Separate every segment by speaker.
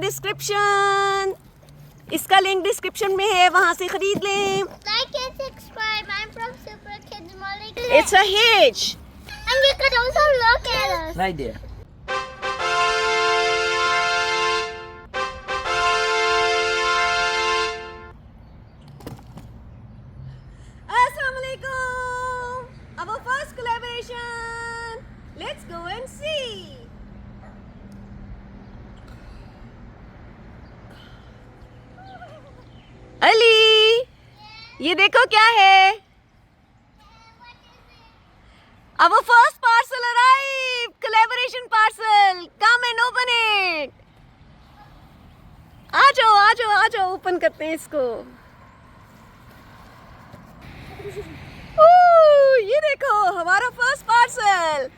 Speaker 1: description. इसका link description में है, वहाँ से खरीद लें.
Speaker 2: Like and subscribe. I'm from Super Kids Maliks.
Speaker 1: It's a hitch.
Speaker 2: And you can also look at us.
Speaker 3: Right there.
Speaker 1: Assalamualaikum. Our first collaboration. Let's go and see. Ali, ये देखो क्या है. Our first parcel arrived. Collaboration parcel. Come and open it. आ जाओ open करते हैं इसको. ये देखो हमारा first parcel.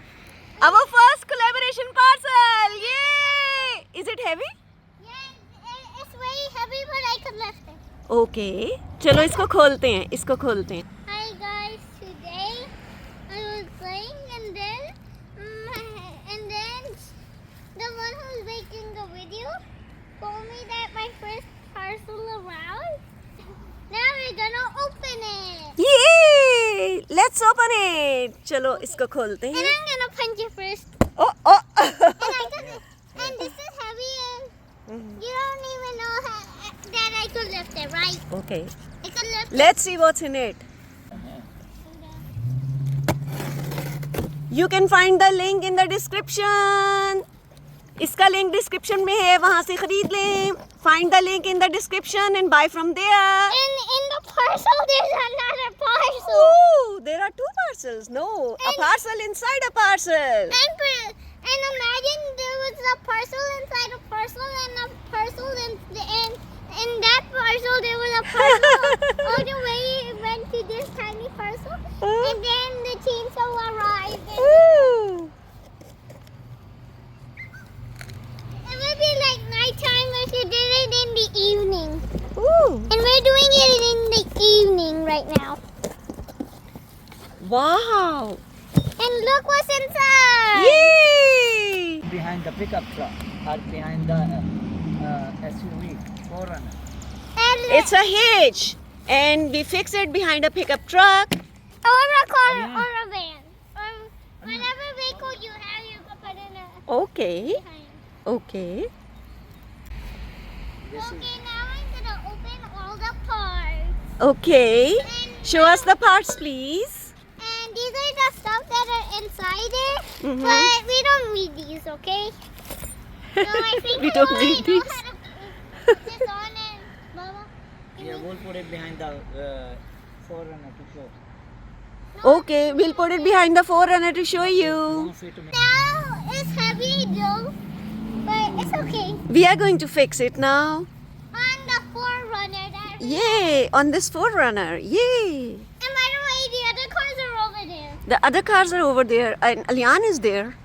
Speaker 1: Our first collaboration parcel. Yay! Is it heavy?
Speaker 2: Yeah, it's very heavy, but I could lift it.
Speaker 1: Okay. चलो इसको खोलते हैं.
Speaker 2: Hi guys, today I was playing and then the one who's making the video told me that my first parcel arrived. Now we're gonna open it.
Speaker 1: Yay! Let's open it. चलो इसको खोलते
Speaker 2: And
Speaker 1: हैं.
Speaker 2: I'm gonna punch it first.
Speaker 1: Oh.
Speaker 2: And this is heavy and you don't even know that I could lift it, right?
Speaker 1: Okay.
Speaker 2: I could lift it.
Speaker 1: Let's see what's in it. You can find the link in the description. इसका link description में है, वहाँ से खरीद लें. Find the link in the description and buy from there.
Speaker 2: And in the parcel, there's another parcel.
Speaker 1: Oh, there are two parcels. No, a parcel inside a parcel.
Speaker 2: And imagine there was a parcel inside a parcel and a parcel and in that parcel there was a parcel all the way it went to this tiny parcel and then the chainsaw arrived.
Speaker 1: Ooh.
Speaker 2: It would be like nighttime if you did it in the evening.
Speaker 1: Ooh.
Speaker 2: And we're doing it in the evening right now.
Speaker 1: Wow.
Speaker 2: And look what's inside.
Speaker 1: Yay!
Speaker 3: Behind the pickup truck or behind the SUV, Forerunner.
Speaker 2: And
Speaker 1: It's a hitch, and we fix it behind a pickup truck.
Speaker 2: or a car or a van. Or whatever vehicle you have, you can put in a
Speaker 1: Okay.
Speaker 2: behind.
Speaker 1: Okay.
Speaker 3: This is
Speaker 2: Okay, now I'm gonna open all the parts.
Speaker 1: Okay. Show us the parts, please.
Speaker 2: And these are the stuff that are inside it.
Speaker 1: Mhm.
Speaker 2: But we don't need these, okay? So I think
Speaker 1: We
Speaker 2: I
Speaker 1: don't
Speaker 2: already
Speaker 1: need
Speaker 2: know
Speaker 1: these.
Speaker 2: how to put this on and Baba.
Speaker 3: yeah, we'll put it behind the Forerunner to show.
Speaker 1: Okay, we'll put it behind the Forerunner to show you.
Speaker 3: Won't fit to me.
Speaker 2: Now it's heavy though, but it's okay.
Speaker 1: We are going to fix it now.
Speaker 2: On the Forerunner that
Speaker 1: Yay! On this Forerunner. Yay!
Speaker 2: And by the way, the other cars are over there.
Speaker 1: The other cars are over there, and Alian is there.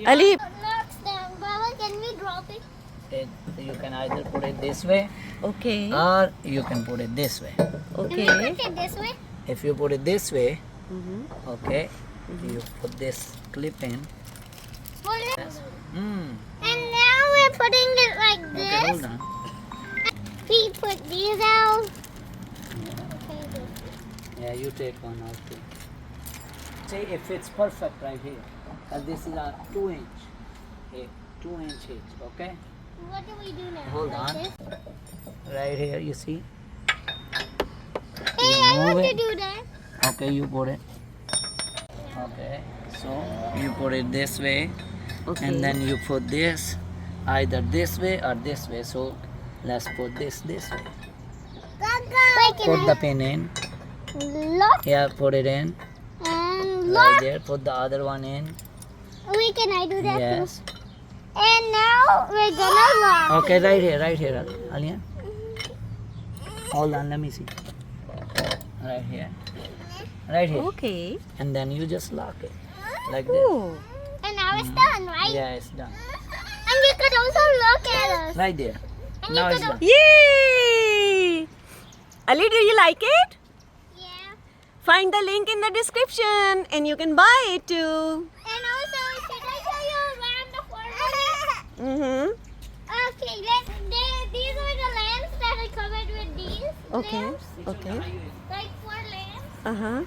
Speaker 1: Ali,
Speaker 2: Look, Baba, can we drop it?
Speaker 3: You can either put it this way
Speaker 1: okay.
Speaker 3: or you can put it this way.
Speaker 2: Can we
Speaker 1: Okay.
Speaker 2: put it this way?
Speaker 3: If you put it this way,
Speaker 1: Mhm.
Speaker 3: okay, you put this clip in.
Speaker 2: Put it.
Speaker 3: Yes.
Speaker 2: And now we're putting it like
Speaker 3: Okay,
Speaker 2: this.
Speaker 3: hold on.
Speaker 2: We put these out.
Speaker 3: Yeah, you take one out too. See if it's perfect right here. And this is a 2-inch. A 2-inch hitch, okay?
Speaker 2: What do we do now?
Speaker 3: Hold
Speaker 2: Like
Speaker 3: on.
Speaker 2: this?
Speaker 3: Right here, you see?
Speaker 2: Hey, I
Speaker 3: Move
Speaker 2: want to
Speaker 3: it.
Speaker 2: do that.
Speaker 3: Okay, you put it. Okay, so you put it this way,
Speaker 1: Okay.
Speaker 3: and then you put this either this way or this way. So let's put this way.
Speaker 2: Wait, can
Speaker 3: Put the pin in.
Speaker 2: look
Speaker 3: Yeah, put it in.
Speaker 2: and
Speaker 3: Right
Speaker 2: look?
Speaker 3: there. Put the other one in.
Speaker 2: Wait, can I do that
Speaker 3: Yes.
Speaker 2: too? And now we're gonna lock.
Speaker 3: Okay, right here, Alian. Hold on, let me see. Right here. Right here.
Speaker 1: Okay.
Speaker 3: And then you just lock it. Like this.
Speaker 1: Oh.
Speaker 2: And now it's done, right?
Speaker 3: Yeah, it's done.
Speaker 2: And you could also look at us.
Speaker 3: Right there.
Speaker 2: And
Speaker 3: Now
Speaker 2: you
Speaker 3: it's
Speaker 2: could
Speaker 3: done.
Speaker 1: Yay! Ali, do you like it?
Speaker 2: Yeah.
Speaker 1: Find the link in the description and you can buy it too.
Speaker 2: And also, should I show you around the forest?
Speaker 1: Mm-hmm. Okay.
Speaker 2: lamps,
Speaker 1: Okay.
Speaker 2: like 4 lamps.
Speaker 1: Uh-huh.
Speaker 2: And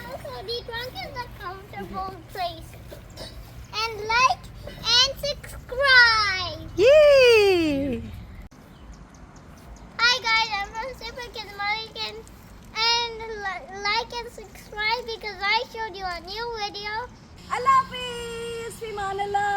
Speaker 2: also the trunk is a comfortable place. And like and subscribe.
Speaker 1: Yay!
Speaker 2: Hi guys, I'm from Shipping Maliks, and like and subscribe because I showed you a new video.
Speaker 1: Allah Hafiz. Fi Aman Allah.